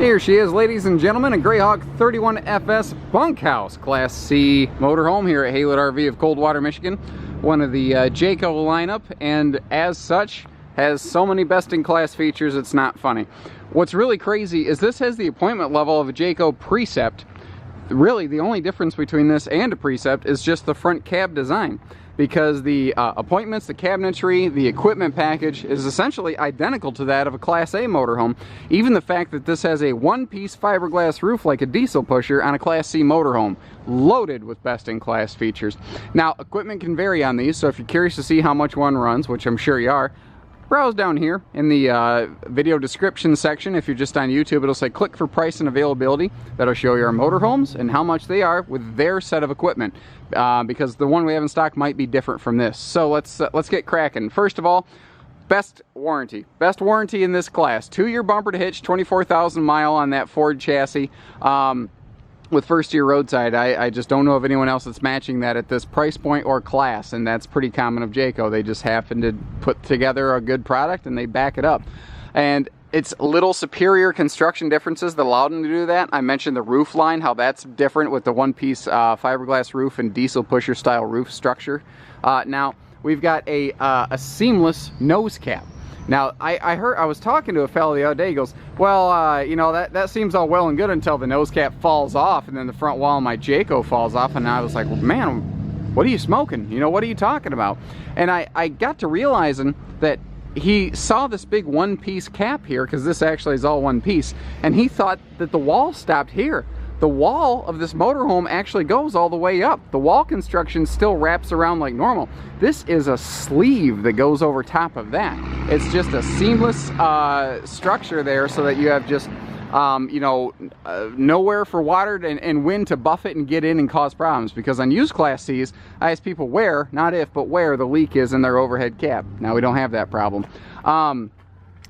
Here she is, ladies and gentlemen, a Greyhawk 31FS Bunkhouse Class C motorhome here at Haylett RV of Coldwater, Michigan. One of the Jayco lineup, and as such, has so many best-in-class features it's not funny. What's really crazy is this has the appointment level of a Jayco Precept. Really, the only difference between this and a Precept is just the front cab design, because the appointments, the cabinetry, the equipment package is essentially identical to that of a Class A motorhome. Even the fact that this has a one-piece fiberglass roof like a diesel pusher on a Class C motorhome, loaded with best-in-class features. Now, equipment can vary on these, so if you're curious to see how much one runs, which I'm sure you are, browse down here in the video description section. If you're just on YouTube, it'll say click for price and availability. That'll show you our motorhomes and how much they are with their set of equipment, because the one we have in stock might be different from this. So let's get cracking. First of all, best warranty in this class. 2-year bumper to hitch, 24,000 mile on that Ford chassis. With first-year roadside, I just don't know of anyone else that's matching that at this price point or class, and that's pretty common of Jayco. They just happen to put together a good product and they back it up. And it's little superior construction differences that allowed them to do that. I mentioned the Roofline, how that's different with the one-piece fiberglass roof and diesel pusher style roof structure. Now, we've got a seamless nose cap. Now, I was talking to a fellow the other day. He goes, well, you know, that seems all well and good until the nose cap falls off and then the front wall of my Jayco falls off. And I was like, well, man, what are you smoking? You know, what are you talking about? And I got to realizing that he saw this big one-piece cap here, because this actually is all one piece, and he thought that the wall stopped here. The wall of this motorhome actually goes all the way up. The wall construction still wraps around like normal. This is a sleeve that goes over top of that. It's just a seamless structure there, so that you have just you know, nowhere for water and wind to buff it and get in and cause problems. Because on used Class Cs, I ask people where, not if, but where the leak is in their overhead cap. Now we don't have that problem.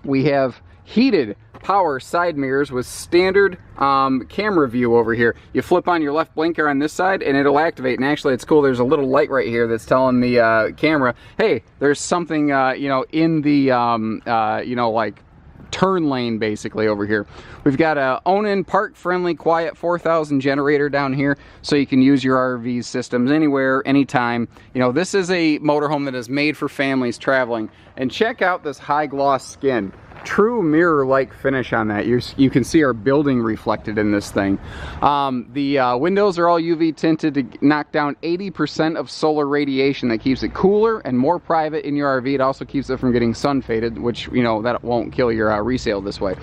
We have heated power side mirrors with standard camera view over here. You flip on your left blinker on this side and it'll activate, and actually it's cool, there's a little light right here that's telling the camera, hey, there's something you know, in the you know, like turn lane basically over here. We've got a own-in park friendly quiet 4000 generator down here, so you can use your RV systems anywhere, anytime. You know, this is a motorhome that is made for families traveling. And check out this high gloss skin. True mirror-like finish on that. You can see our building reflected in this thing. The windows are all UV tinted to knock down 80% of solar radiation. That keeps it cooler and more private in your RV. It also keeps it from getting sun faded, which, you know, that won't kill your resale this way.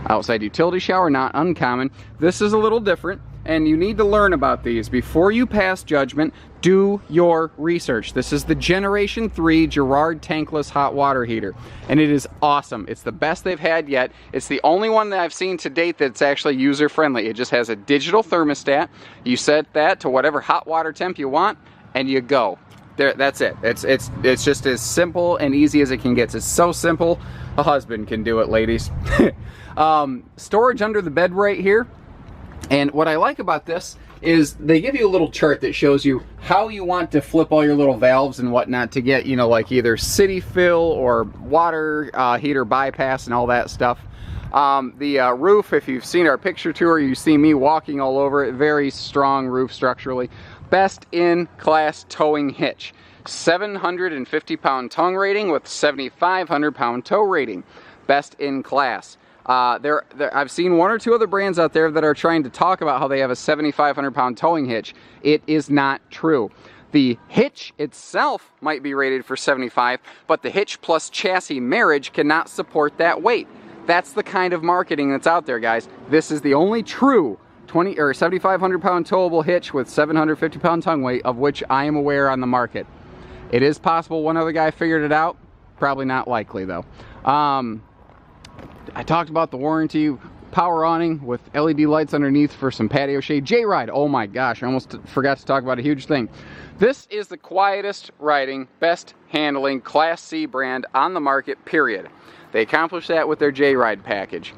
Outside utility shower, not uncommon. This is a little different, and you need to learn about these. Before you pass judgment, do your research. This is the Generation 3 Girard tankless hot water heater, and it is awesome. It's the best they've had yet. It's the only one that I've seen to date that's actually user-friendly. It just has a digital thermostat. You set that to whatever hot water temp you want, and you go. There, that's it. It's just as simple and easy as it can get. It's so simple, a husband can do it, ladies. Storage under the bed right here. And what I like about this is they give you a little chart that shows you how you want to flip all your little valves and whatnot to get, you know, like either city fill or water heater bypass and all that stuff. The roof, if you've seen our picture tour, you see me walking all over it. Very strong roof structurally. Best in class towing hitch. 750 pound tongue rating with 7,500 pound tow rating. Best in class. I've seen one or two other brands out there that are trying to talk about how they have a 7,500 pound towing hitch. It is not true. The hitch itself might be rated for 75, but the hitch plus chassis marriage cannot support that weight. That's the kind of marketing that's out there, guys. This is the only true 7,500 pound towable hitch with 750 pound tongue weight of which I am aware on the market. It is possible one other guy figured it out. Probably not likely though. I talked about the warranty, power awning with LED lights underneath for some patio shade. J-Ride, oh my gosh, I almost forgot to talk about a huge thing. This is the quietest riding, best handling Class C brand on the market, period. They accomplish that with their J-Ride package.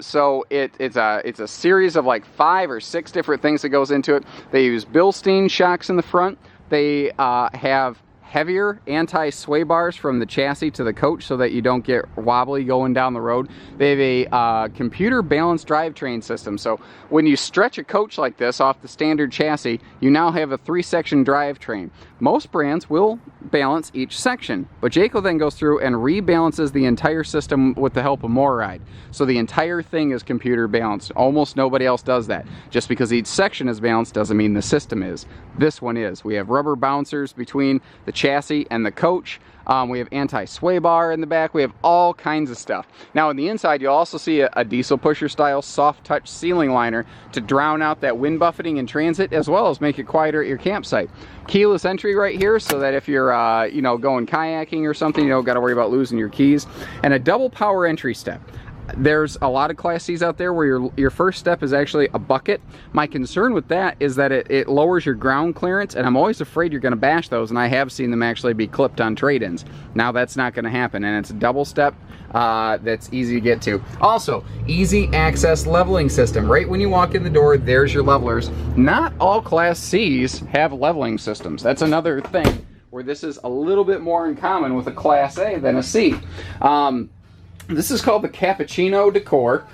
So it's a series of like 5 or 6 different things that goes into it. They use Bilstein shocks in the front. They have heavier anti-sway bars from the chassis to the coach so that you don't get wobbly going down the road. They have a computer balanced drivetrain system. So when you stretch a coach like this off the standard chassis, you now have a 3-section drivetrain. Most brands will balance each section, but Jayco then goes through and rebalances the entire system with the help of MORryde. So the entire thing is computer balanced. Almost nobody else does that. Just because each section is balanced doesn't mean the system is. This one is. We have rubber bouncers between the chassis and the coach. We have anti-sway bar in the back. We have all kinds of stuff. Now on the inside, you'll also see a diesel pusher style soft touch ceiling liner to drown out that wind buffeting in transit, as well as make it quieter at your campsite. Keyless entry right here, so that if you're you know, going kayaking or something, you don't got to worry about losing your keys. And a double power entry step. There's a lot of Class C's out there where your first step is actually a bucket. My concern with that is that it lowers your ground clearance, and I'm always afraid you're going to bash those, and I have seen them actually be clipped on trade-ins. Now that's not going to happen, and it's a double step that's easy to get to. Also, easy access leveling system. Right when you walk in the door, there's your levelers. Not all Class C's have leveling systems. That's another thing where this is a little bit more in common with a Class A than a C. This is called the Cappuccino Decor.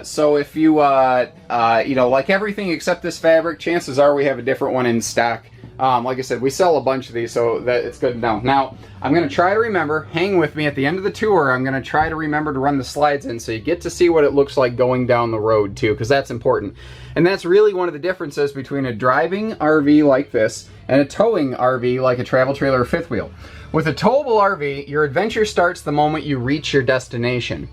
So if you, you know, like everything except this fabric, chances are we have a different one in stock. Like I said, we sell a bunch of these, so that it's good to know. Now, I'm going to try to remember, hang with me at the end of the tour, I'm going to try to remember to run the slides in so you get to see what it looks like going down the road too, because that's important. And that's really one of the differences between a driving RV like this and a towing RV like a travel trailer or fifth wheel. With a towable RV, your adventure starts the moment you reach your destination.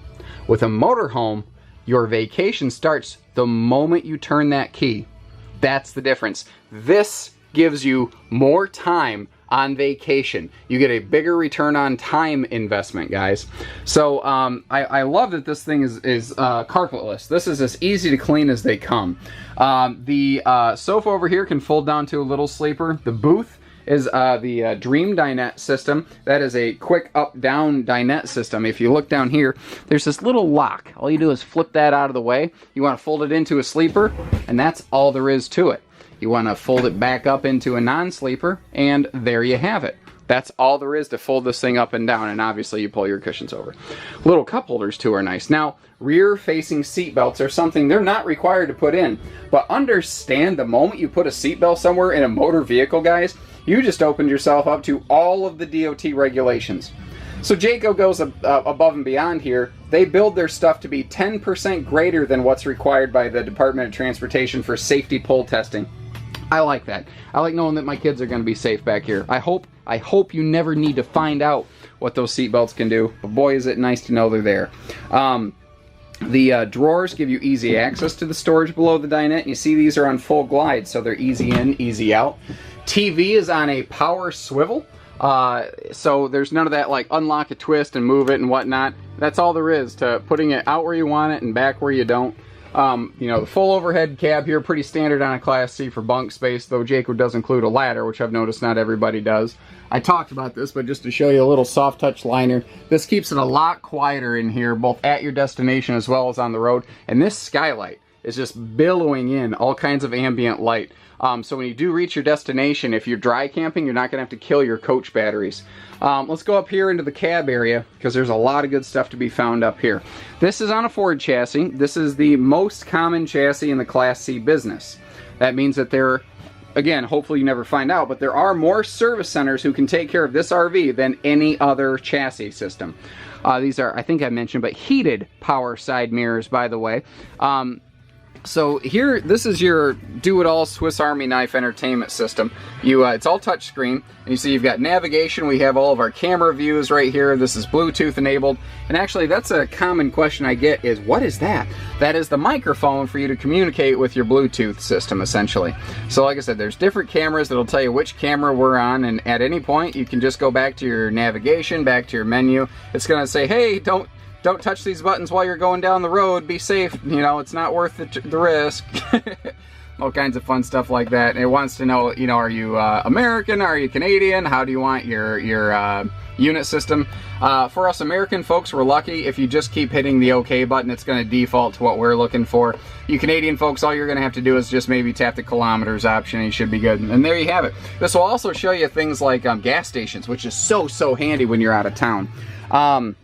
With a motorhome, your vacation starts the moment you turn that key. That's the difference. This gives you more time on vacation. You get a bigger return on time investment, guys. So I love that this thing is carpetless. This is as easy to clean as they come. The sofa over here can fold down to a little sleeper. The booth is the Dream Dinette system. That is a quick up-down dinette system. If you look down here, there's this little lock. All you do is flip that out of the way. You want to fold it into a sleeper, and that's all there is to it. You want to fold it back up into a non-sleeper, and there you have it. That's all there is to fold this thing up and down, and obviously you pull your cushions over. Little cup holders too are nice. Now, rear-facing seat belts are something they're not required to put in, but understand the moment you put a seat belt somewhere in a motor vehicle, guys, you just opened yourself up to all of the DOT regulations. So Jayco goes above and beyond here. They build their stuff to be 10% greater than what's required by the Department of Transportation for safety pull testing. I like that. I like knowing that my kids are going to be safe back here. I hope you never need to find out what those seatbelts can do, but boy is it nice to know they're there. The drawers give you easy access to the storage below the dinette. And you see these are on full glide, so they're easy in, easy out. TV is on a power swivel, so there's none of that like unlock a twist and move it and whatnot. That's all there is to putting it out where you want it and back where you don't. You know, the full overhead cab here, pretty standard on a Class C for bunk space, though Jayco does include a ladder, which I've noticed not everybody does. I talked about this, but just to show you a little soft touch liner, this keeps it a lot quieter in here, both at your destination as well as on the road. And this skylight is just billowing in all kinds of ambient light. So when you do reach your destination, if you're dry camping, you're not going to have to kill your coach batteries. Let's go up here into the cab area, because there's a lot of good stuff to be found up here. This is on a Ford chassis. This is the most common chassis in the Class C business. That means that there, again, hopefully you never find out, but there are more service centers who can take care of this RV than any other chassis system. These are, I think I mentioned, but heated power side mirrors, by the way. So here, this is your do-it-all Swiss Army knife entertainment system. It's all touchscreen, and you see you've got navigation. We have all of our camera views right here. This is Bluetooth enabled, and actually that's a common question I get is, what is that? That is the microphone for you to communicate with your Bluetooth system, essentially. So like I said, there's different cameras that'll tell you which camera we're on, and at any point you can just go back to your navigation, back to your menu. It's going to say, hey, don't touch these buttons while you're going down the road. Be safe. You know, it's not worth the risk. all kinds of fun stuff like that. And it wants to know, you know, are you American? Are you Canadian? How do you want your unit system? For us American folks, we're lucky. If you just keep hitting the OK button, it's going to default to what we're looking for. You Canadian folks, all you're going to have to do is just maybe tap the kilometers option and you should be good. And there you have it. This will also show you things like gas stations, which is so handy when you're out of town.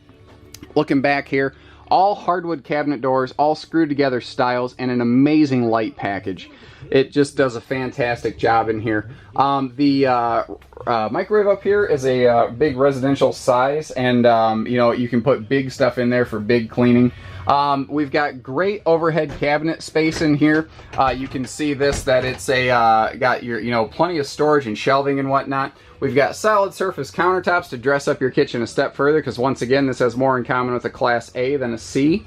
Looking back here, all hardwood cabinet doors, all screwed together styles, and an amazing light package. It just does a fantastic job in here. The microwave up here is a big residential size, and you know, you can put big stuff in there for big cleaning. We've got great overhead cabinet space in here. You can see this, that it's a got your, you know, plenty of storage and shelving and whatnot. We've got solid surface countertops to dress up your kitchen a step further, because once again, this has more in common with a Class A than a C.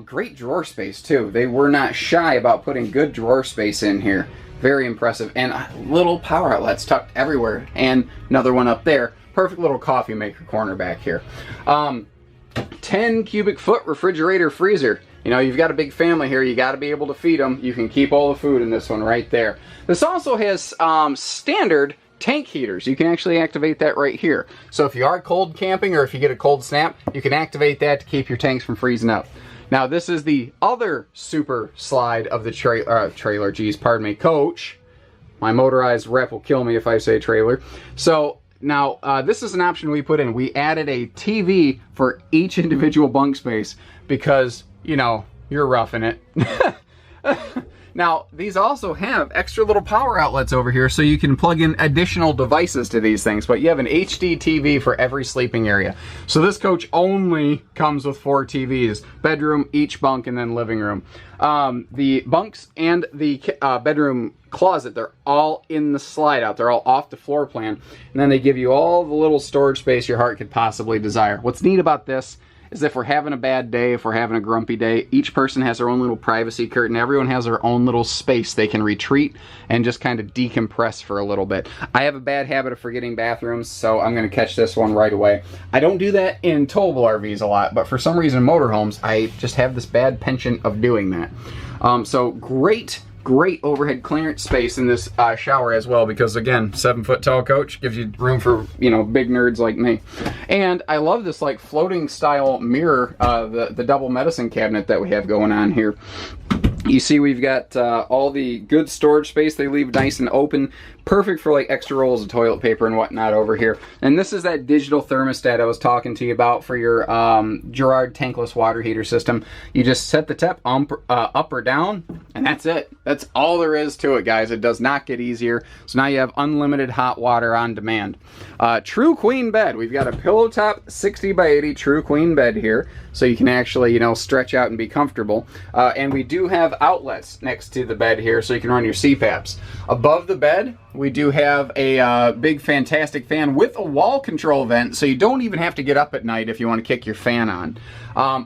Great drawer space too. They were not shy about putting good drawer space in here. Very impressive. And little power outlets tucked everywhere. And another one up there. Perfect little coffee maker corner back here. 10 cubic foot refrigerator freezer. You know, you've got a big family here, you got to be able to feed them. You can keep all the food in this one right there. This also has standard tank heaters. You can actually activate that right here. So if you are cold camping or if you get a cold snap, you can activate that to keep your tanks from freezing up. Now this is the other super slide of the trailer, geez, pardon me, coach. My motorized rep will kill me if I say trailer. So now, this is an option we put in. We added a TV for each individual bunk space because, you know, you're roughing it. Now, these also have extra little power outlets over here so you can plug in additional devices to these things, but you have an HD TV for every sleeping area. So this coach only comes with 4 TVs, bedroom, each bunk, and then living room. The bunks and the bedroom closet, they're all in the slide out. They're all off the floor plan. And then they give you all the little storage space your heart could possibly desire. What's neat about this is if we're having a bad day, if we're having a grumpy day, each person has their own little privacy curtain. Everyone has their own little space they can retreat and just kind of decompress for a little bit. I have a bad habit of forgetting bathrooms, so I'm going to catch this one right away. I don't do that in towable RVs a lot, but for some reason in motorhomes, I just have this bad penchant of doing that. So great overhead clearance space in this shower as well, because again, 7-foot tall coach gives you room for, you know, big nerds like me. And I love this like floating style mirror, the double medicine cabinet that we have going on here. You see we've got all the good storage space. They leave nice and open. Perfect for like extra rolls of toilet paper and whatnot over here. And this is that digital thermostat I was talking to you about for your Girard tankless water heater system. You just set the temp up or down, and that's it. That's all there is to it, guys. It does not get easier. So now you have unlimited hot water on demand. True queen bed. We've got a pillow top 60 by 80 true queen bed here, so you can actually, you know, stretch out and be comfortable. And we do have outlets next to the bed here, so you can run your CPAPs. Above the bed, we do have a big fantastic fan with a wall control vent, so you don't even have to get up at night if you want to kick your fan on.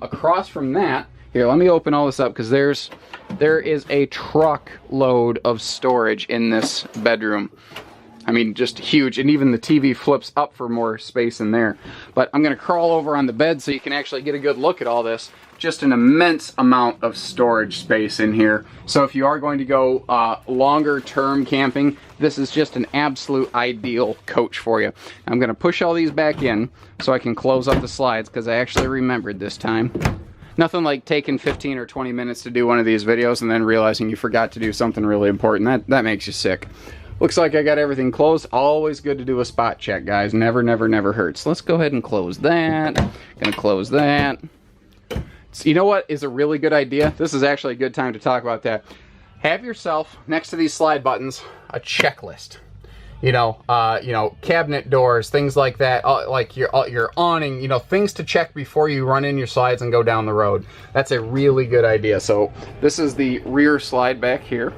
Across from that, here, let me open all this up, because there is a truckload of storage in this bedroom. I mean, just huge, and even the TV flips up for more space in there. But I'm going to crawl over on the bed so you can actually get a good look at all this. Just an immense amount of storage space in here. So if you are going to go longer term camping, this is just an absolute ideal coach for you. I'm going to push all these back in so I can close up the slides, because I actually remembered this time. Nothing like taking 15 or 20 minutes to do one of these videos and then realizing you forgot to do something really important. That makes you sick. Looks like I got everything closed. Always good to do a spot check, guys. Never hurts. Let's go ahead and close that. Gonna close that. So you know what is a really good idea? This is actually a good time to talk about that. Have yourself, next to these slide buttons, a checklist. You know, cabinet doors, things like that, like your awning, you know, things to check before you run in your slides and go down the road. That's a really good idea. So this is the rear slide back here.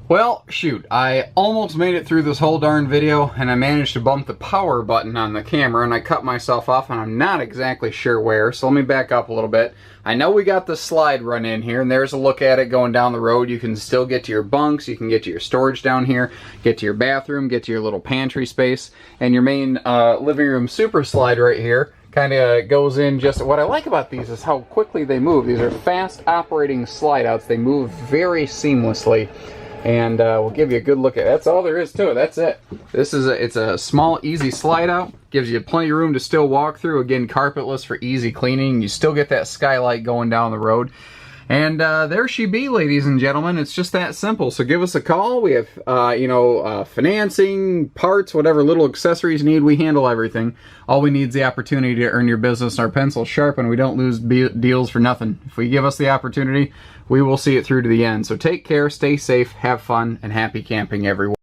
Well, shoot, I almost made it through this whole darn video, and I managed to bump the power button on the camera, and I cut myself off, and I'm not exactly sure where, so let me back up a little bit. I know we got the slide run in here, and there's a look at it going down the road. You can still get to your bunks, you can get to your storage down here, get to your bathroom, get to your little pantry space, and your main living room super slide right here kind of goes in just... What I like about these is how quickly they move. These are fast operating slide outs. They move very seamlessly. And we'll give you a good look at it. That's all there is to it. That's it. This is it's a small, easy slide out. Gives you plenty of room to still walk through. Again, carpetless for easy cleaning. You still get that skylight going down the road. And there she be, ladies and gentlemen. It's just that simple. So give us a call. We have, financing, parts, whatever little accessories you need. We handle everything. All we need is the opportunity to earn your business and our pencils sharp, and we don't lose deals for nothing. If we give us the opportunity, we will see it through to the end. So take care, stay safe, have fun, and happy camping, everyone.